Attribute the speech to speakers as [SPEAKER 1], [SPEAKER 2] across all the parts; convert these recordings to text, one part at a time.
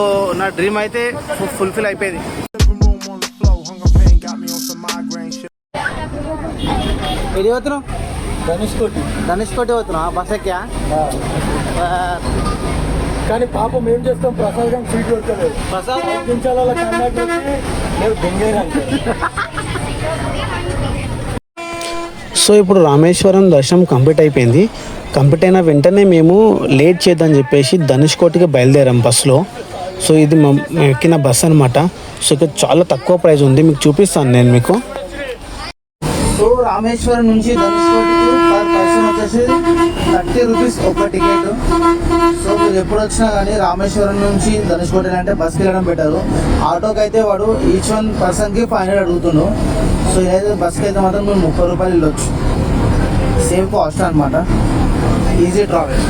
[SPEAKER 1] So నా dream అయితే fulfil అయిపోయింది. ఎడి పోతున్నావు? ధనుష్కోటి పోతున్నావా? బస్ ఎక్కా?
[SPEAKER 2] కానీ పాపం ఏం చేస్తాం, ప్రసాద్ గారికి సీట్ దొరకలేదు.
[SPEAKER 1] ప్రసాద్
[SPEAKER 2] నిమిషాల
[SPEAKER 3] సో ఇప్పుడు రామేశ్వరం దర్శనం కంప్లీట్ అయిపోయింది. కంప్లీట్ అయిన వెంటనే మేము లేట్ చేద్దామని చెప్పేసి ధనుష్కోటికి బయలుదేరాం బస్సులో. సో ఇది మేము ఎక్కిన బస్ అనమాట. సో ఇక్కడ చాలా తక్కువ ప్రైస్ ఉంది, మీకు చూపిస్తాను నేను మీకు.
[SPEAKER 1] సో రామేశ్వరం నుంచి ధనుష్కోటికి పర్ పర్సన్ వచ్చేసి 30 రూపీస్ ఒక టికెట్. సో మీరు ఎప్పుడు వచ్చినా కానీ రామేశ్వరం నుంచి ధనుష్కోటి అంటే బస్కి వెళ్ళడం బెటర్. ఆటోకి అయితే వాడు ఈచ్ వన్ పర్సన్కి 500 అడుగుతుండు. సో ఇదైతే బస్కి అయితే మాత్రం మీరు 30 రూపాయలు వెళ్ళొచ్చు. సేమ్ కాస్ట్ అనమాట, ఈజీ ట్రావెల్.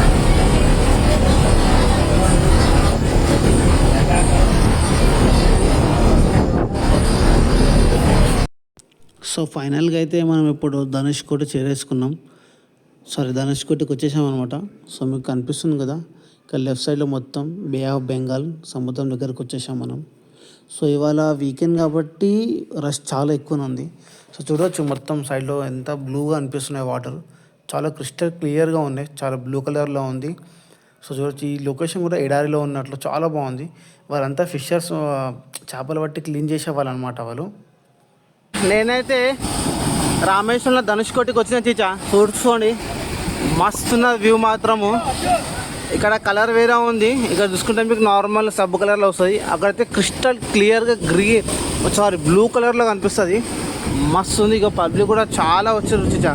[SPEAKER 3] సో ఫైనల్గా అయితే మనం ఇప్పుడు ధనుష్కోటి చేరేసుకున్నాం. ధనుష్కోటికి వచ్చేసాం అనమాట. సో మీకు కనిపిస్తుంది కదా, ఇక్కడ లెఫ్ట్ సైడ్లో మొత్తం బే ఆఫ్ బెంగాల్ సముద్రం దగ్గరకు వచ్చేసాం మనం. సో ఇవాళ వీకెండ్ కాబట్టి రష్ చాలా ఎక్కువ ఉంది. సో చూడవచ్చు మొత్తం సైడ్లో ఎంత బ్లూగా అనిపిస్తున్నాయి వాటర్, చాలా క్రిస్టల్ క్లియర్గా ఉన్నాయి, చాలా బ్లూ కలర్లో ఉంది. సో చూడవచ్చు ఈ లొకేషన్ కూడా ఎడారిలో ఉన్నట్లు చాలా బాగుంది. వాళ్ళంతా ఫిషర్స్, చేపలు పట్టి క్లీన్ చేసేవాళ్ళు అనమాట వాళ్ళు.
[SPEAKER 1] నేనైతే రామేశ్వరంలో ధనుష్కోటికి వచ్చిన చీచా చూసుకోండి, మస్తున్న వ్యూ మాత్రము. ఇక్కడ కలర్ వేరే ఉంది, ఇక్కడ చూసుకుంటే మీకు నార్మల్ సబ్ కలర్లో వస్తుంది. అక్కడైతే క్రిస్టల్ క్లియర్గా బ్లూ కలర్లో కనిపిస్తుంది, మస్తు ఉంది. ఇక పబ్లిక్ కూడా చాలా వచ్చారు చీచా.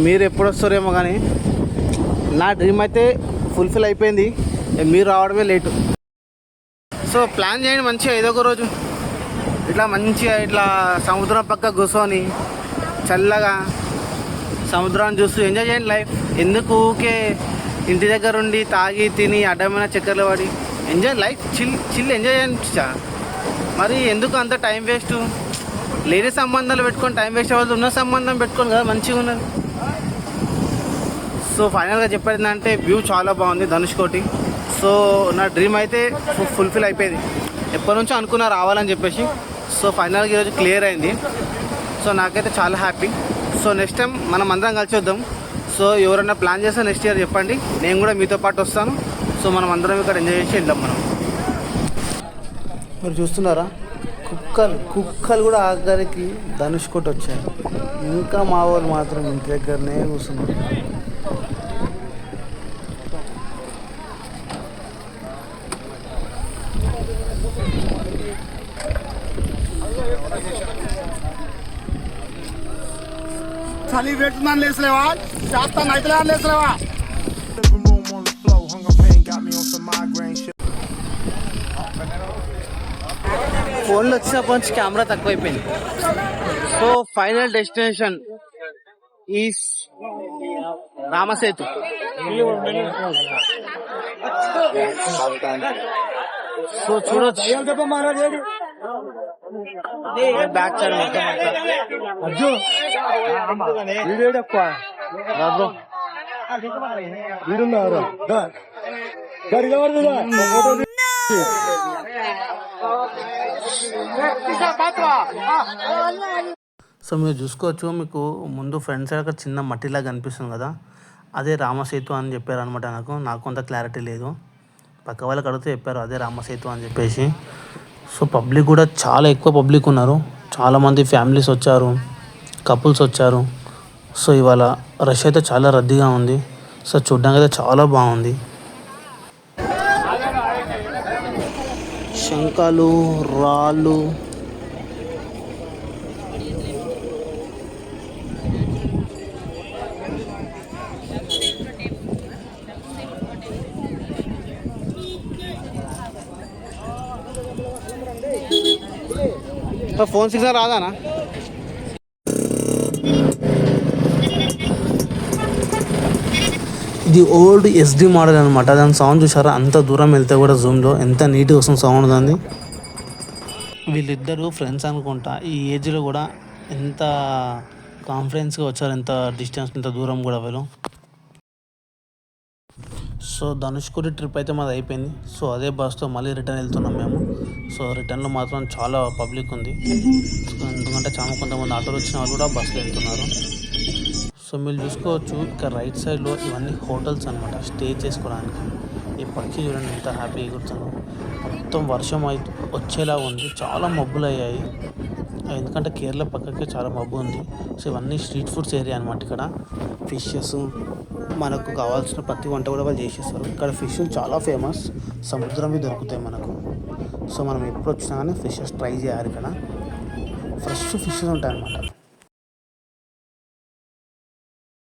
[SPEAKER 1] మీరు ఎప్పుడు వస్తారేమో కానీ నా డ్రీమ్ అయితే ఫుల్ఫిల్ అయిపోయింది. మీరు రావడమే లేటు. సో ప్లాన్ చేయండి మంచిగా, ఏదో ఒక రోజు ఇట్లా మంచిగా ఇట్లా సముద్రం పక్క కూర్చొని చల్లగా సముద్రాన్ని చూస్తూ ఎంజాయ్ చేయండి లైఫ్. ఎందుకు ఊకే ఇంటి దగ్గర ఉండి తాగి తిని అడ్డమైన చక్కర్లు పడి ఎంజాయ్ లైఫ్, చిల్ ఎంజాయ్ చేయండి. మరి ఎందుకు అంత టైం వేస్ట్? లేని సంబంధాలు పెట్టుకొని టైం వేస్ట్ అవ్వదు, ఉన్న సంబంధం పెట్టుకొని కదా మంచిగా ఉన్నది. సో ఫైనల్గా చెప్పేది ఏంటంటే వ్యూ చాలా బాగుంది ధనుష్కోటి. సో నా డ్రీమ్ అయితే ఫుల్ఫిల్ అయిపోయింది. ఎప్పటి నుంచో అనుకున్నా రావాలని చెప్పేసి. సో ఫైనల్గా ఈరోజు క్లియర్ అయింది. సో నాకైతే చాలా హ్యాపీ. సో నెక్స్ట్ టైం మనం అందరం కలిసి వద్దాం. సో ఎవరైనా ప్లాన్ చేస్తే నెక్స్ట్ ఇయర్ చెప్పండి, నేను కూడా మీతో పాటు వస్తాను. సో మనం అందరం ఇక్కడ ఎంజాయ్ చేసి వెళ్దాం. మీరు చూస్తున్నారా, కుక్కలు కూడా ఆఖరికి ధనుష్కోటి వచ్చాయి. ఇంకా మా వాళ్ళు మాత్రం ఇంటి దగ్గరనే కూర్చున్నారు.
[SPEAKER 2] చలి పెట్టున్నాను లేసలేవా, చేస్తాను అయితే లేసలేవా.
[SPEAKER 1] ఫోన్లో వచ్చినప్పటి నుంచి కెమెరా తక్కువైపోయింది. So final destination is Ramasetu. So చూడొచ్చు బ్యాక్ సైడ్
[SPEAKER 3] సో మీరు చూసుకోవచ్చు, మీకు ముందు ఫ్రంట్ సైడ్ అక్కడ చిన్న మట్టిలాగా కనిపిస్తుంది కదా, అదే రామసేతు అని చెప్పారు అనమాట. నాకు అంత క్లారిటీ లేదు, పక్క వాళ్ళకి అడిగితే చెప్పారు అదే రామసేతు అని చెప్పేసి. సో పబ్లిక్ కూడా చాలా ఎక్కువ పబ్లిక్ ఉన్నారు, చాలామంది ఫ్యామిలీస్ వచ్చారు, కపుల్స్ వచ్చారు. సో ఇవాళ రష్ అయితే చాలా రద్దీగా ఉంది. సో చూడ్డానికి అయితే చాలా బాగుంది. శంఖాలు, రాళ్ళు,
[SPEAKER 1] ఫోన్ సిగ్నల్ రాదానా?
[SPEAKER 3] ఇది ఓల్డ్ ఎస్డి మోడల్ అనమాట. దాని సౌండ్ చూసారా, అంత దూరం వెళ్తే కూడా జూమ్లో ఎంత నీట్గా వస్తుంది సౌండ్ దాన్ని. వీళ్ళిద్దరూ ఫ్రెండ్స్ అనుకుంటా, ఈ ఏజ్లో కూడా ఎంత కాన్ఫిడెన్స్గా వచ్చారు, ఎంత డిస్టెన్స్, ఎంత దూరం కూడా వీళ్ళు. సో ధనుష్కోటి ట్రిప్ అయితే మాది అయిపోయింది. సో అదే బస్తో మళ్ళీ రిటర్న్ వెళ్తున్నాం మేము. సో రిటర్న్లో మాత్రం చాలా పబ్లిక్ ఉంది, ఎందుకంటే చాలా కొంతమంది ఆటోలు వచ్చిన వాళ్ళు కూడా బస్సులో వెళ్తున్నారు. సో మీరు చూసుకోవచ్చు ఇక్కడ రైట్ సైడ్లో ఇవన్నీ హోటల్స్ అనమాట, స్టే చేసుకోవడానికి. ఈ పక్షి చూడండి ఎంత హ్యాపీ ఎగురుతుందో. మొత్తం వర్షం వచ్చేలా ఉంది, చాలా మబ్బులు అయ్యాయి, ఎందుకంటే కేరళ పక్కకే చాలా మబ్బు ఉంది. సో ఇవన్నీ స్ట్రీట్ ఫుడ్స్ ఏరియా అనమాట. ఇక్కడ ఫిషెస్ మనకు కావాల్సిన ప్రతి వంట కూడా వాళ్ళు చేసేస్తారు. ఇక్కడ ఫిష్ చాలా ఫేమస్, సముద్రంవి దొరుకుతాయి మనకు. సో మనం ఎప్పుడు వచ్చినా కానీ ఫిషెస్ ట్రై చేయాలి. ఇక్కడ ఫ్రెష్ ఫిషెస్ ఉంటాయి అన్నమాట.